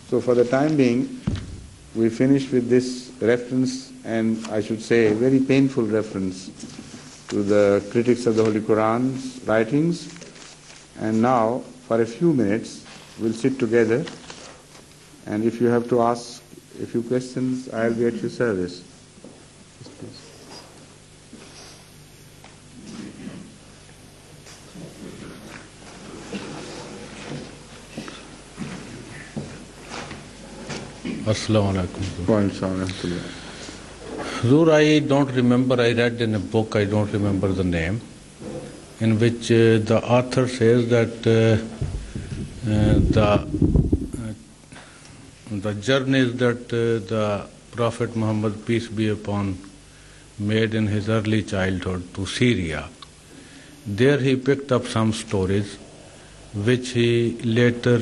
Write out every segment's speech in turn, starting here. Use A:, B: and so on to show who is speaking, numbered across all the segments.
A: So for the time being, we finish with this reference, and I should say a very painful reference to the critics of the Holy Quran's writings. And now, for a few minutes, we'll sit together, and if you have to ask a few questions, I'll be at your service. Yes, please.
B: Assalamu alaikum.
A: Wa alaikum assalam.
B: Zur, I don't remember, I read in a book, I don't remember the name, in which the author says that the journeys that the Prophet Muhammad, peace be upon, made in his early childhood to Syria, there he picked up some stories which he later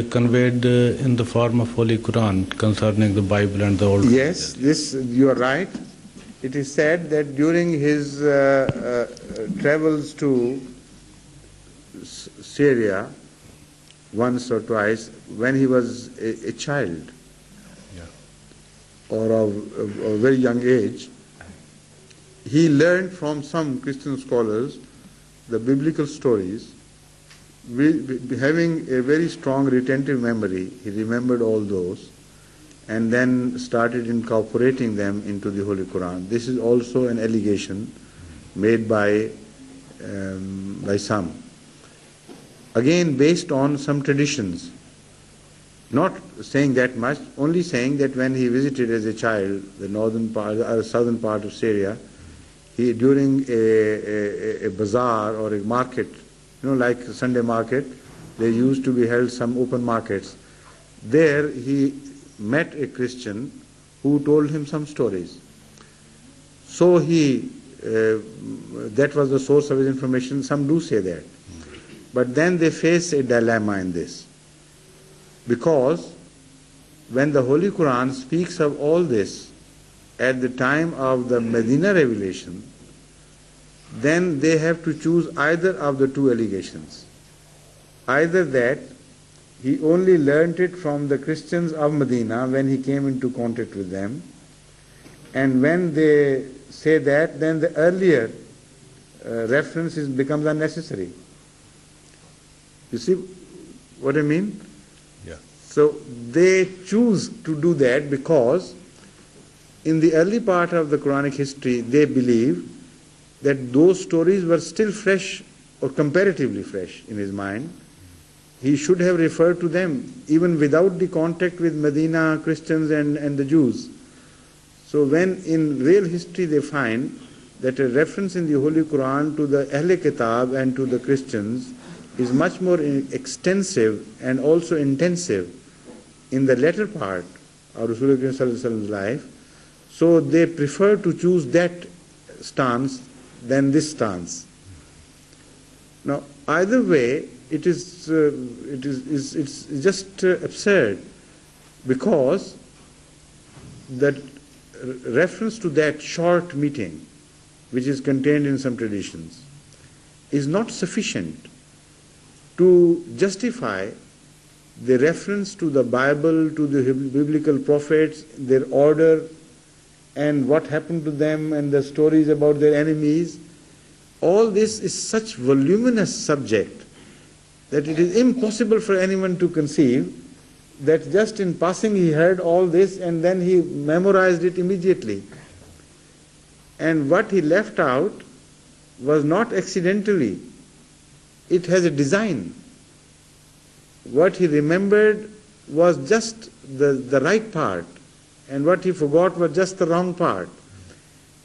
B: conveyed in the form of Holy Quran concerning the Bible and the Old Testament.
A: Yes, this you are right. It is said that during his travels to Syria, once or twice, when he was a child, or of a very young age, he learned from some Christian scholars the biblical stories. Having a very strong retentive memory, he remembered all those and then started incorporating them into the Holy Quran. This is also an allegation made by some. Again, based on some traditions. Not saying that much, only saying that when he visited as a child the northern part, southern part of Syria, he during a bazaar or a market, like Sunday market, there used to be held some open markets. There he met a Christian who told him some stories. So that was the source of his information. Some do say that. But then they face a dilemma in this. Because when the Holy Quran speaks of all this at the time of the Medina revelation, then they have to choose either of the two allegations. Either that he only learnt it from the Christians of Medina when he came into contact with them, and when they say that, then the earlier reference becomes unnecessary. You see what I mean?
B: Yeah.
A: So they choose to do that because in the early part of the Quranic history, they believe that those stories were still fresh or comparatively fresh in his mind. He should have referred to them even without the contact with Medina Christians and the Jews. So when in real history they find that a reference in the Holy Quran to the Ahle Kitab and to the Christians is much more extensive and also intensive in the latter part of Rasulullah's life, so they prefer to choose that stance than this stance. Now, either way, it's just absurd, because that reference to that short meeting, which is contained in some traditions, is not sufficient to justify the reference to the Bible, to the biblical prophets, their order, and what happened to them, and the stories about their enemies. All this is such voluminous subject that it is impossible for anyone to conceive that just in passing he heard all this and then he memorized it immediately. And what he left out was not accidentally. It has a design. What he remembered was just the right part, and what he forgot was just the wrong part.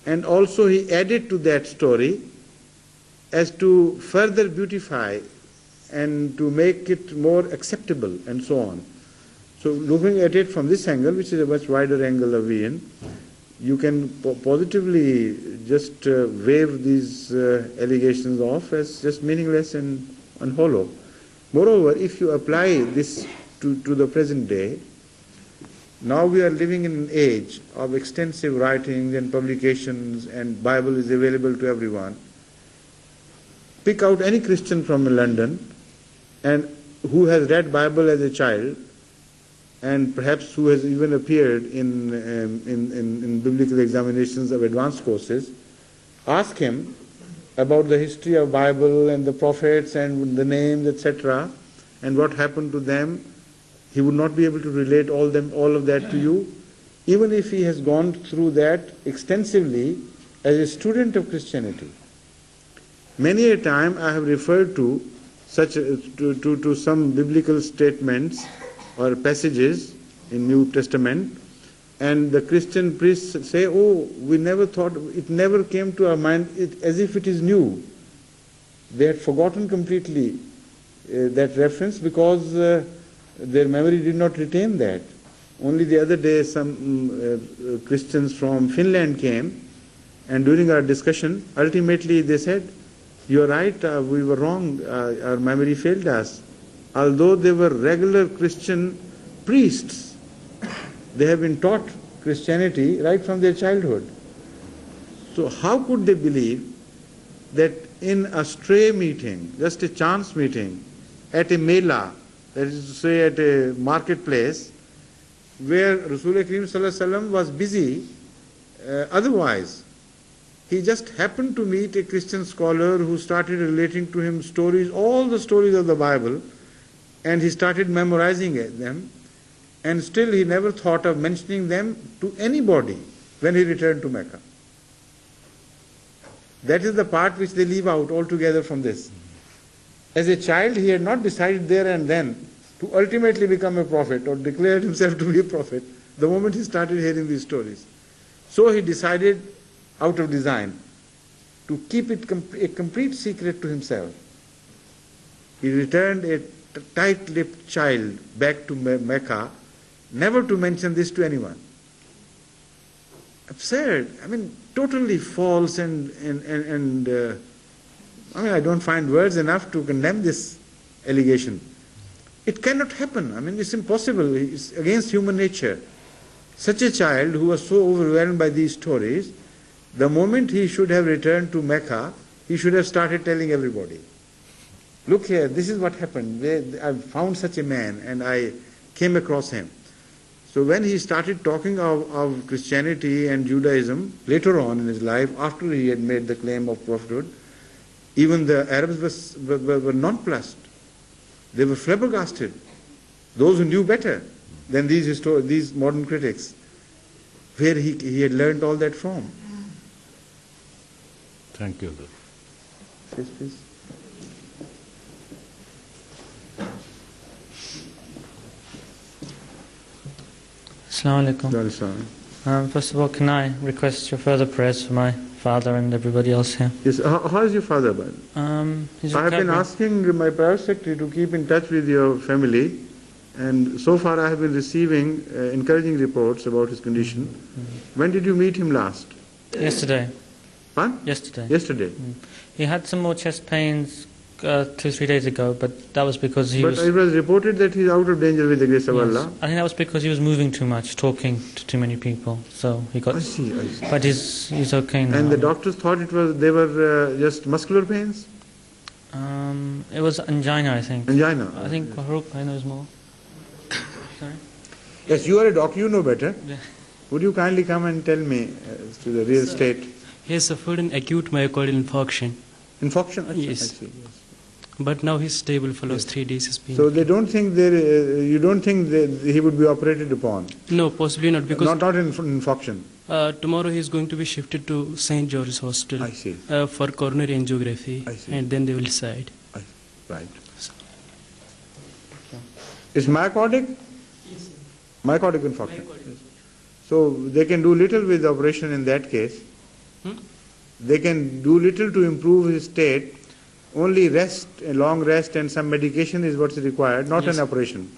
A: And also he added to that story as to further beautify and to make it more acceptable and so on. So looking at it from this angle, which is a much wider angle of vision, you can positively just wave these allegations off as just meaningless and hollow. Moreover, if you apply this to the present day, now we are living in an age of extensive writings and publications, and Bible is available to everyone. Pick out any Christian from London and who has read Bible as a child, and perhaps who has even appeared in biblical examinations of advanced courses, ask him about the history of Bible and the prophets and the names, etc., and what happened to them, he would not be able to relate all of that to you, even if he has gone through that extensively as a student of Christianity. Many a time I have referred to some biblical statements or passages in New Testament, and the Christian priests say, "Oh, we never thought, it never came to our mind," as if it is new. They had forgotten completely that reference because their memory did not retain that. Only the other day some Christians from Finland came, and during our discussion, ultimately they said, "You are right, we were wrong, our memory failed us." Although they were regular Christian priests, they have been taught Christianity right from their childhood. So how could they believe that in a stray meeting, just a chance meeting, at a mela, that is to say at a marketplace, where Rasulullah Kareem Sallallahu Alaihi Wasallam was busy otherwise, he just happened to meet a Christian scholar who started relating to him stories, all the stories of the Bible, and he started memorizing them, and still he never thought of mentioning them to anybody when he returned to Mecca. That is the part which they leave out altogether from this. As a child, he had not decided there and then to ultimately become a prophet or declared himself to be a prophet the moment he started hearing these stories. So he decided, out of design, to keep it a complete secret to himself. He returned a tight-lipped child back to Mecca, never to mention this to anyone. Absurd. I mean, totally false and I don't find words enough to condemn this allegation. It cannot happen. I mean, it's impossible. It's against human nature. Such a child who was so overwhelmed by these stories, the moment he should have returned to Mecca, he should have started telling everybody, "Look here, this is what happened. I found such a man and I came across him." So when he started talking of Christianity and Judaism later on in his life, after he had made the claim of prophethood, even the Arabs were nonplussed. They were flabbergasted. Those who knew better than these modern critics, where he had learned all that from.
B: Thank you, sir.
A: Yes, please.
C: Assalamu alaikum. First of all, can I request your further prayers for my father and everybody else here?
A: Yes. How is your father, bud?
C: He's
A: I have been asking my private secretary to keep in touch with your family, and so far I have been receiving encouraging reports about his condition. When did you meet him last?
C: Yesterday.
A: Huh?
C: Yesterday.
A: Yesterday.
C: He had some more chest pains 2-3 days ago, but that was because he was...
A: But it was reported that he's out of danger with the grace of Allah.
C: I think that was because he was moving too much, talking to too many people, so he got...
A: I see.
C: But he's okay now.
A: And the doctors thought they were just muscular pains?
C: It was angina, I think.
A: Angina.
C: I think Farouk knows more. Sorry?
A: Yes, you are a doctor, you know better.
C: Yeah.
A: Would you kindly come and tell me as to the real state?
D: He has suffered an acute myocardial infarction.
A: Infarction?
D: Yes.
A: I see, yes.
D: But now he's stable for last 3 days. He's been
A: So they don't think you don't think he would be operated upon?
D: No, possibly not, because
A: not in infarction.
D: tomorrow he's going to be shifted to St. George's Hospital
A: I see.
D: For coronary angiography,
A: I see.
D: and then they will decide.
A: Right. Is myocardic?
D: Yes,
A: Myocardic infarction. Yes. So they can do little with the operation in that case. They can do little to improve his state. Only rest, a long rest and some medication is what's required, not
D: Yes.
A: an operation.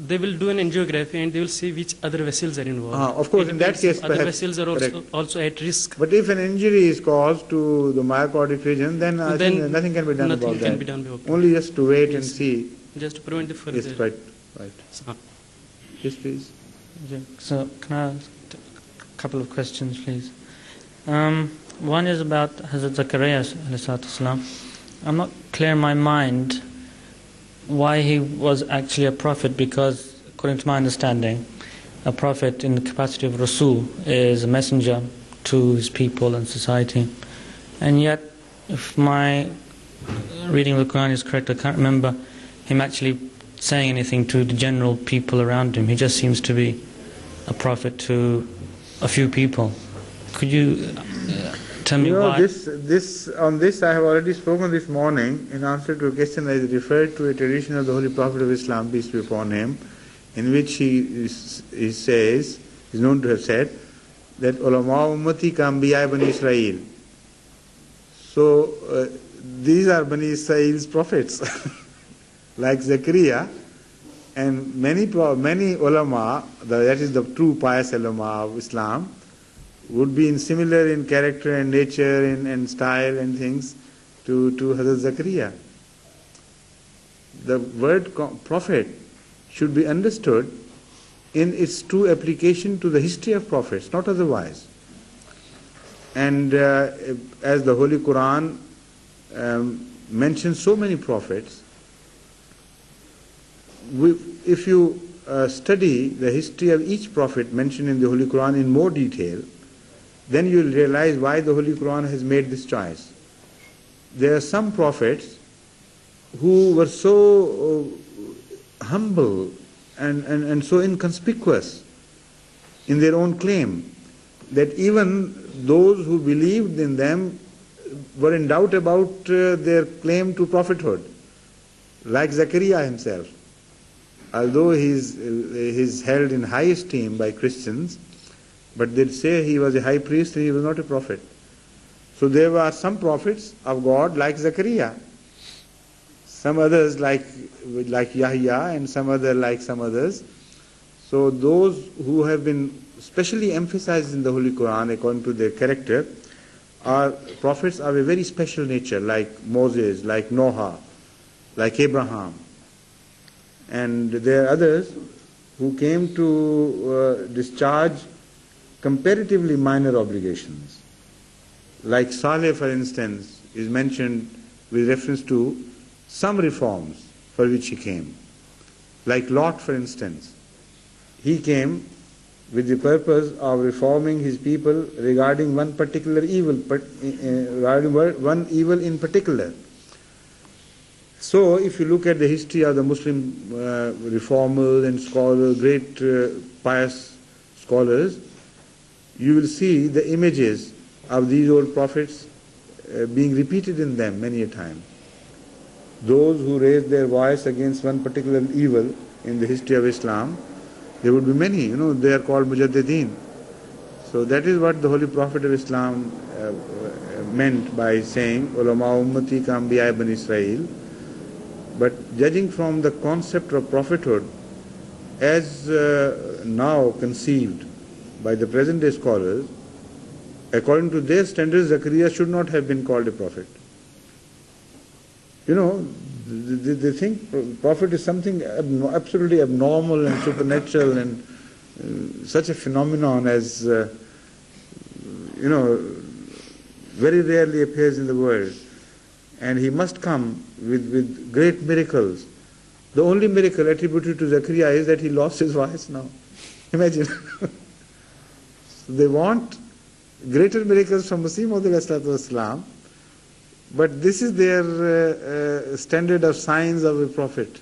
D: They will do an angiography and they will see which other vessels are involved.
A: Of course, in that case,
D: other
A: perhaps,
D: vessels are also at risk.
A: But if an injury is caused to the myocardic region, then I think nothing can be done about that.
D: Nothing can be done about that.
A: Only just to wait and
D: Yes.
A: see.
D: Just to prevent the further.
A: Yes, right. Yes, please.
C: So, can I ask a couple of questions, please? One is about Hazrat Zakaria ﷺ. I'm not clear in my mind why he was actually a prophet, because according to my understanding, a prophet in the capacity of Rasul is a messenger to his people and society. And yet, if my reading of the Quran is correct, I can't remember him actually saying anything to the general people around him. He just seems to be a prophet to a few people. Could you tell me why?
A: On this I have already spoken this morning in answer to a question. I referred to a tradition of the Holy Prophet of Islam, peace be upon him, in which he says, is known to have said, that ulama ummati ka anbiya bani Israel. So these are Bani Israel's prophets, like Zakaria, and many ulama, that is the true pious ulama of Islam, would be similar in character and nature and style and things to Hazrat Zakaria. The word prophet should be understood in its true application to the history of prophets, not otherwise. And as the Holy Quran mentions so many prophets, if you study the history of each prophet mentioned in the Holy Quran in more detail, then you will realize why the Holy Quran has made this choice. There are some prophets who were so humble and so inconspicuous in their own claim that even those who believed in them were in doubt about their claim to prophethood, like Zakaria himself. Although he is held in high esteem by Christians, but they say he was a high priest and he was not a prophet. So there were some prophets of God like Zakaria, some others like Yahya, and some others. So those who have been specially emphasized in the Holy Quran according to their character are prophets of a very special nature, like Moses, like Noah, like Abraham. And there are others who came to discharge comparatively minor obligations. Like Saleh, for instance, is mentioned with reference to some reforms for which he came. Like Lot, for instance, he came with the purpose of reforming his people regarding one particular evil, one evil in particular. So, if you look at the history of the Muslim reformers and scholars, great pious scholars, you will see the images of these old prophets being repeated in them many a time. Those who raised their voice against one particular evil in the history of Islam, there would be many, they are called Mujaddideen. So that is what the Holy Prophet of Islam meant by saying, ulama ummati ka anbiya bani Israel. But judging from the concept of prophethood as now conceived by the present day scholars, according to their standards, Zakaria should not have been called a prophet. They think prophet is something absolutely abnormal and supernatural and such a phenomenon as, very rarely appears in the world. And he must come with great miracles. The only miracle attributed to Zakaria is that he lost his voice now. Imagine. So they want greater miracles from Masih Maud alayhi, but this is their standard of signs of a prophet.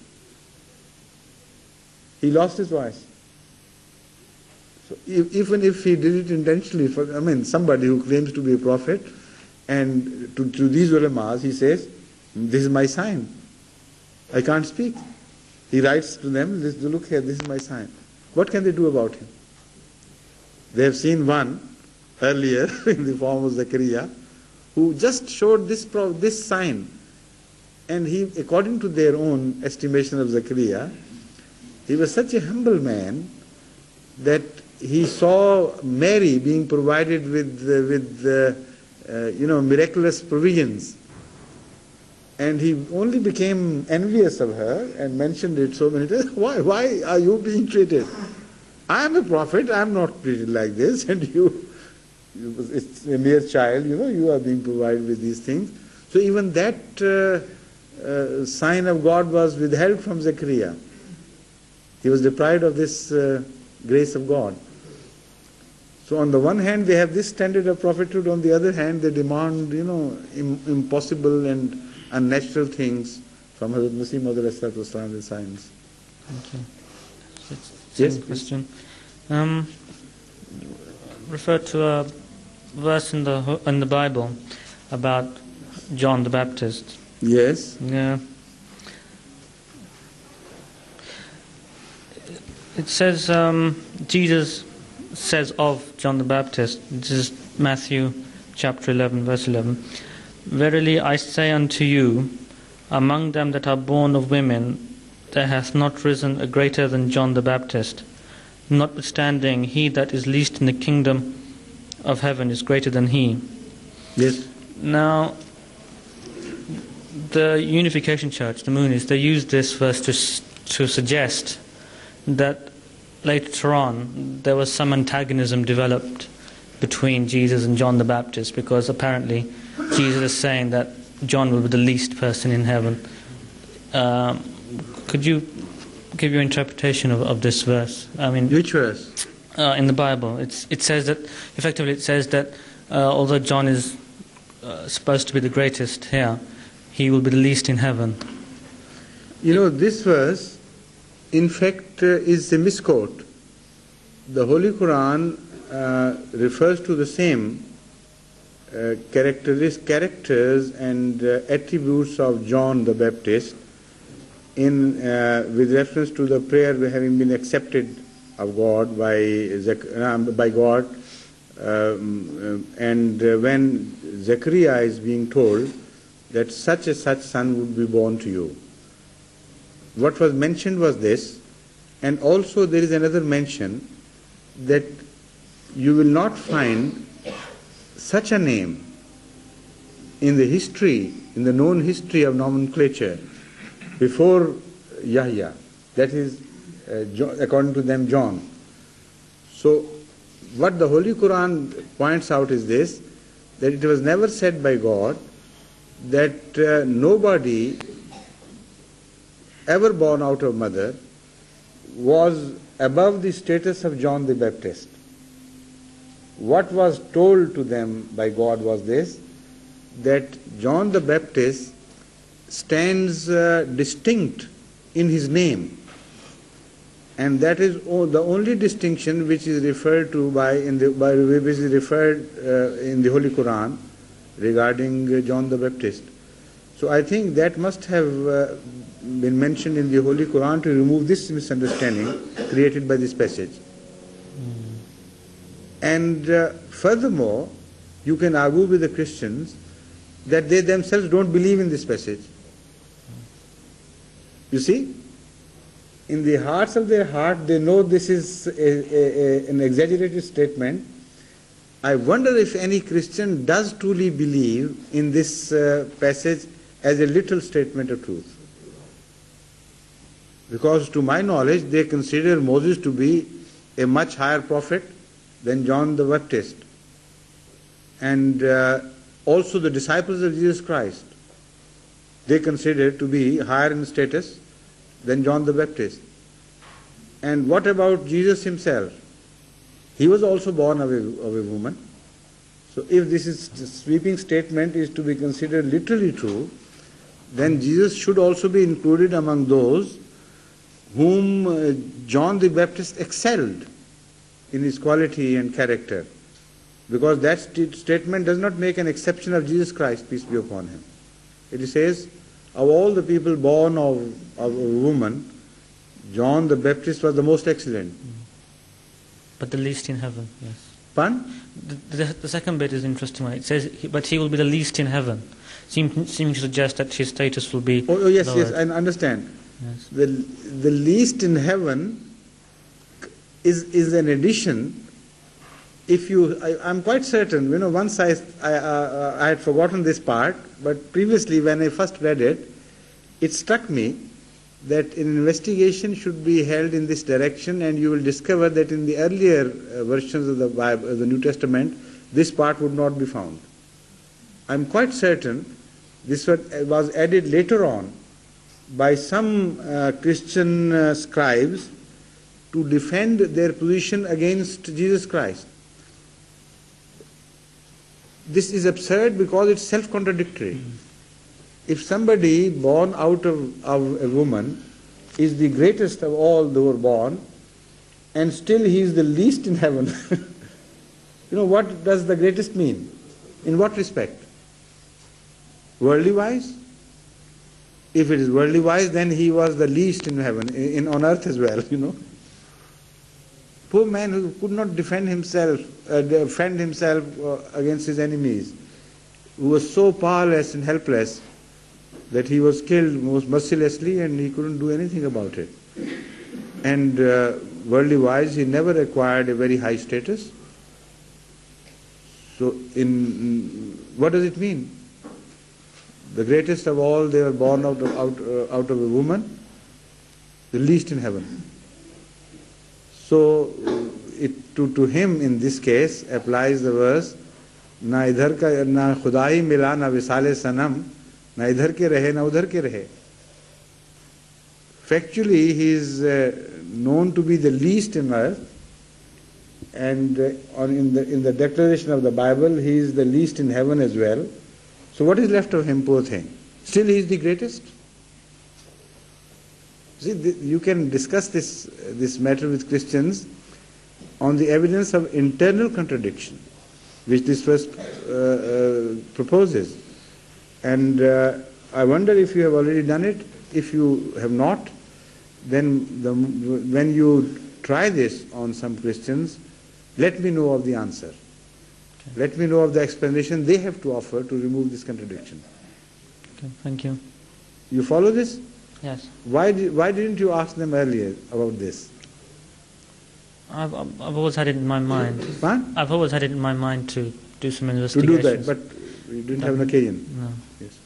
A: He lost his voice. So even if he did it intentionally, somebody who claims to be a prophet, and to these ulamas, he says, this is my sign. I can't speak. He writes to them, look here, this is my sign. What can they do about him? They have seen one earlier in the form of Zakaria, who just showed this sign. And he, according to their own estimation of Zakaria, he was such a humble man that he saw Mary being provided with miraculous provisions. And he only became envious of her and mentioned it so many times. Why are you being treated? I am a prophet, I am not treated like this, and it's a mere child, you are being provided with these things. So even that sign of God was withheld from Zakaria. He was deprived of this grace of God. So on the one hand, they have this standard of prophethood. On the other hand, they demand, impossible and unnatural things from Hazrat Masih Maud Wasallam, the science.
C: Thank you.
A: Yes,
C: question. Refer to a verse in the Bible about John the Baptist.
A: Yes.
C: Yeah. It says, Jesus says of John the Baptist, this is Matthew chapter 11, verse 11, "Verily I say unto you, among them that are born of women, there hath not risen a greater than John the Baptist. Notwithstanding, he that is least in the kingdom of heaven is greater than he."
A: Yes.
C: Now, the Unification Church, the Moonies, they use this verse to suggest that later on there was some antagonism developed between Jesus and John the Baptist, because apparently Jesus is saying that John will be the least person in heaven. Could you give your interpretation of this verse? I mean,
A: which verse?
C: In the Bible, it says that effectively although John is supposed to be the greatest here, he will be the least in heaven.
A: This verse, in fact, is a misquote. The Holy Quran refers to the same characters and attributes of John the Baptist with reference to the prayer having been accepted of God by God, and when Zechariah is being told that such a such son would be born to you. What was mentioned was this, and also there is another mention that you will not find such a name in the known history of nomenclature before Yahya, that is, according to them, John. So, what the Holy Quran points out is this, that it was never said by God that nobody ever born out of mother was above the status of John the Baptist. What was told to them by God was this, that John the Baptist stands distinct in his name, and that is the only distinction which is referred to in the Holy Quran regarding John the Baptist. So I think that must have been mentioned in the Holy Quran to remove this misunderstanding created by this passage. And furthermore, you can argue with the Christians that they themselves don't believe in this passage. You see, in the hearts of their heart, they know this is an exaggerated statement. I wonder if any Christian does truly believe in this passage as a literal statement of truth. Because to my knowledge, they consider Moses to be a much higher prophet than John the Baptist. And also the disciples of Jesus Christ, they consider to be higher in status than John the Baptist. And what about Jesus himself? He was also born of a woman. So if this sweeping statement is to be considered literally true, then Jesus should also be included among those whom John the Baptist excelled in his quality and character. Because that statement does not make an exception of Jesus Christ, peace be upon him. It says, of all the people born of a woman, John the Baptist was the most excellent.
C: But the least in heaven, yes.
A: Pardon?
C: The second bit is interesting one. It says, but he will be the least in heaven. Seeming to suggest that his status will be
A: yes,
C: lowered.
A: yes, I understand.
C: Yes.
A: The least in heaven is an addition. I'm quite certain, once I had forgotten this part, but previously when I first read it, it struck me that an investigation should be held in this direction, and you will discover that in the earlier versions of the Bible, the New Testament, this part would not be found. I'm quite certain this was added later on by some Christian scribes to defend their position against Jesus Christ. This is absurd because it's self-contradictory. If somebody born out of a woman is the greatest of all who were born, and still he is the least in heaven, what does the greatest mean? In what respect? Worldly wise? If it is worldly wise, then he was the least in heaven, on earth as well, Poor man who could not defend himself against his enemies, who was so powerless and helpless that he was killed most mercilessly and he couldn't do anything about it. And worldly wise, he never acquired a very high status. So what does it mean? The greatest of all, they were born out of a woman, the least in heaven. So to him in this case applies the verse, na idhar ka na khudai mila na visale sanam, na idhar ke rahe na udhar ke rahe. Factually, he is known to be the least in earth, and in the declaration of the Bible, he is the least in heaven as well. So what is left of him, poor thing? Still he is the greatest? See, you can discuss this matter with Christians on the evidence of internal contradiction, which this verse proposes. And I wonder if you have already done it. If you have not, then when you try this on some Christians, let me know of the answer. Okay. Let me know of the explanation they have to offer to remove this contradiction.
C: Okay, thank you.
A: You follow this?
C: Yes.
A: Why didn't you ask them earlier about this?
C: I've always had it in my mind.
A: What?
C: I've always had it in my mind to do some
A: To
C: investigations.
A: do that, but you didn't have an occasion.
C: No.
A: Yes.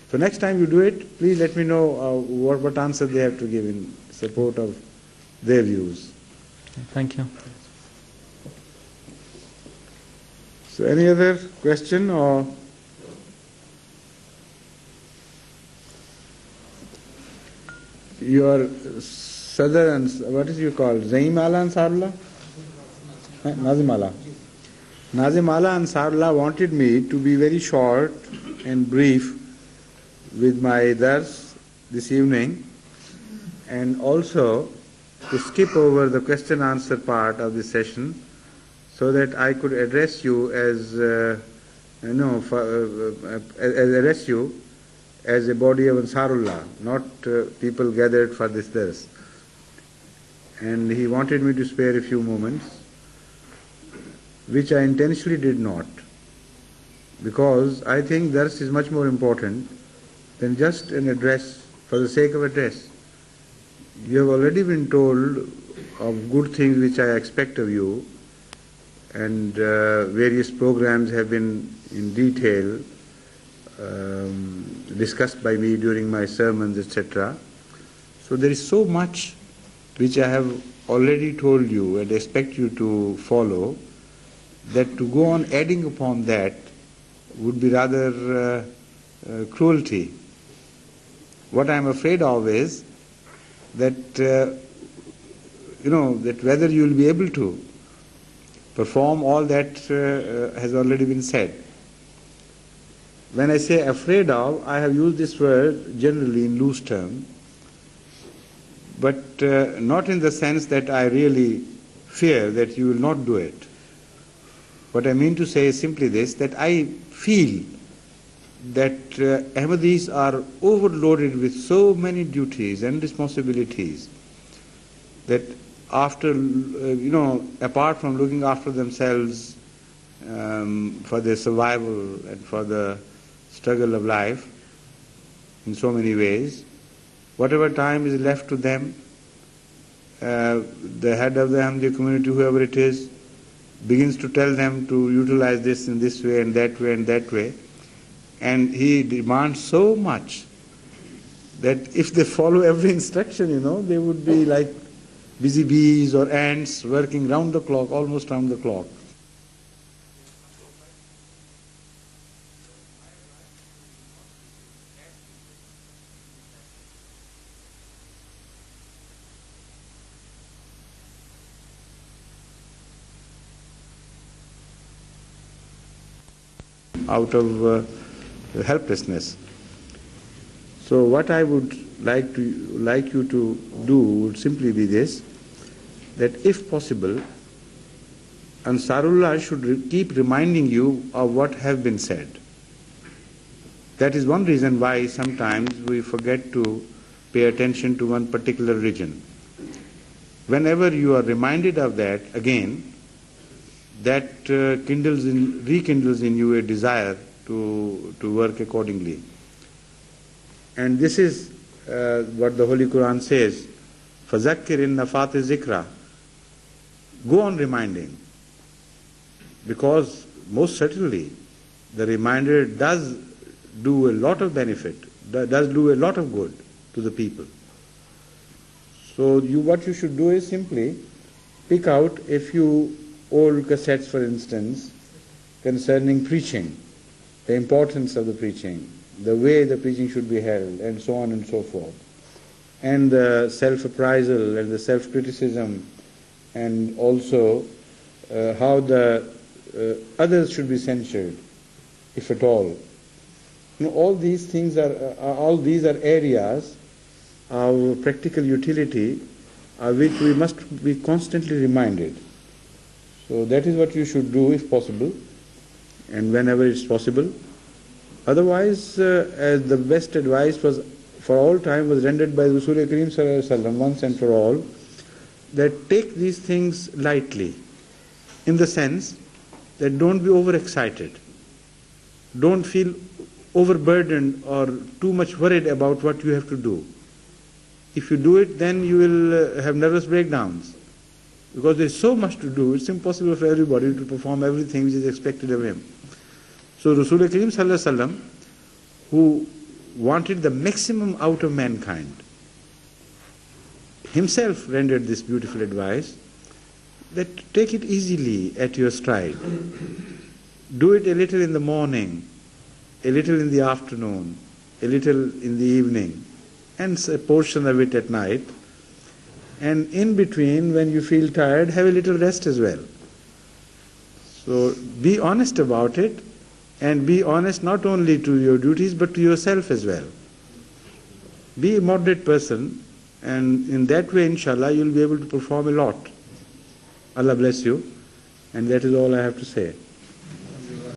A: So next time you do it, please let me know what answer they have to give in support of their views.
C: Okay, thank you.
A: So any other question or? Your southern, what is you called? Zaim Ala Ansarullah? Nazim Ala. Nazim Ala Ansarullah wanted me to be very short and brief with my dars this evening, and also to skip over the question answer part of the session so that I could address you as address you as a body of Ansarullah, not people gathered for this dars. And he wanted me to spare a few moments, which I intentionally did not, because I think dars is much more important than just an address for the sake of address. You have already been told of good things which I expect of you, and various programs have been in detail discussed by me during my sermons, etc. So there is so much which I have already told you and expect you to follow, that to go on adding upon that would be rather cruelty. What I am afraid of is that that whether you will be able to perform all that has already been said. When I say afraid of, I have used this word generally in loose terms, but not in the sense that I really fear that you will not do it. What I mean to say is simply this, that I feel that Ahmadis are overloaded with so many duties and responsibilities that after, apart from looking after themselves for their survival and for the struggle of life in so many ways, whatever time is left to them, the head of the Ahmadi community, whoever it is, begins to tell them to utilize this in this way and that way and that way. And he demands so much that if they follow every instruction, they would be like busy bees or ants working round the clock, almost round the clock. out of helplessness. So what I would like you to do would simply be this, that if possible, Ansarullah should keep reminding you of what have been said. That is one reason why sometimes we forget to pay attention to one particular region. Whenever you are reminded of that again, that rekindles in you a desire to work accordingly. And this is what the Holy Quran says, فَذَكِّرْ إِن نَفَاتِ الذِّكْرَى. Go on reminding, because most certainly the reminder does do a lot of benefit, does do a lot of good to the people. So what you should do is simply pick out a few old cassettes, for instance, concerning preaching, the importance of the preaching, the way the preaching should be held, and so on and so forth, and the self-appraisal and the self-criticism, and also how the others should be censured, if at all. All these things are areas of practical utility which we must be constantly reminded. So that is what you should do if possible, and whenever it's possible. Otherwise, as the best advice was for all time was rendered by Rasul Kareem Sallallahu Alaihi Wasallam once and for all, that take these things lightly, in the sense that don't be overexcited, don't feel overburdened or too much worried about what you have to do. If you do it, then you will have nervous breakdowns, because there is so much to do. It's impossible for everybody to perform everything which is expected of him. So Rasul Kareem Sallallahu Alaihi Wasallam, who wanted the maximum out of mankind, himself rendered this beautiful advice, that take it easily at your stride. Do it a little in the morning, a little in the afternoon, a little in the evening, and a portion of it at night. And in between, when you feel tired, have a little rest as well. So be honest about it, and be honest not only to your duties but to yourself as well. Be a moderate person, and in that way, inshallah, you'll be able to perform a lot. Allah bless you, and that is all I have to say.